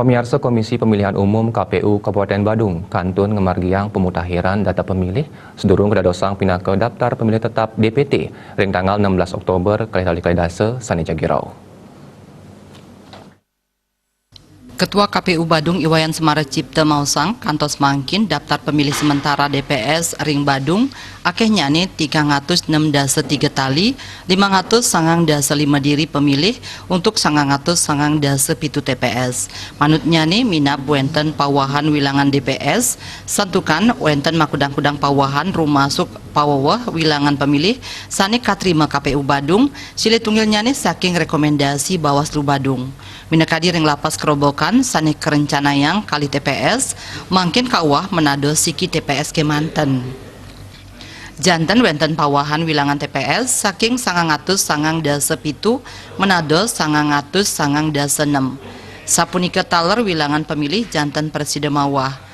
Pemirsa Komisi Pemilihan Umum KPU Kabupaten Badung kantun ngemargiang pemutakhiran data pemilih sedurung kedadosang pindah ke daftar pemilih tetap DPT ring tanggal 16 Oktober kali dasa sani jagirau. Ketua KPU Badung Iwayan Semara Cipta Mausang kantos mangkin daftar pemilih sementara DPS ring Badung akehnya nih 306 dasa 3 tali 505 diri pemilih untuk 909 dasa pitu TPS. Manutnya nih minap wenten pawahan wilangan DPS santukan wenten makudang-kudang pawahan rumah masuk pawawah wilangan pemilih sani katrima KPU Badung sile tunggilnya nih saking rekomendasi Bawaslu Badung. Minakadi ring lapas kerobokan sani kerencanayang kali TPS mangkin kawah menado siki TPS Kemanten. Jantan wenten pawahan wilangan TPS saking 909 dasa pitu menado 909 dasa 6. Sapunika taler wilangan pemilih jantan Persidemawah.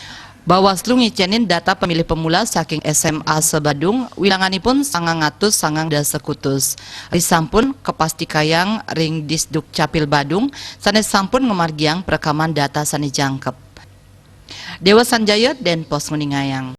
Bawaslu ngicenin data pemilih pemula saking SMA Sebadung wilanganipun 909 dasa kutus. Risampun kepastikayang ring Disduk Capil Badung sanes sampun ngemargiang perekaman data sani jangkep. Dewa Sanjaya dan Pos Nguningayang.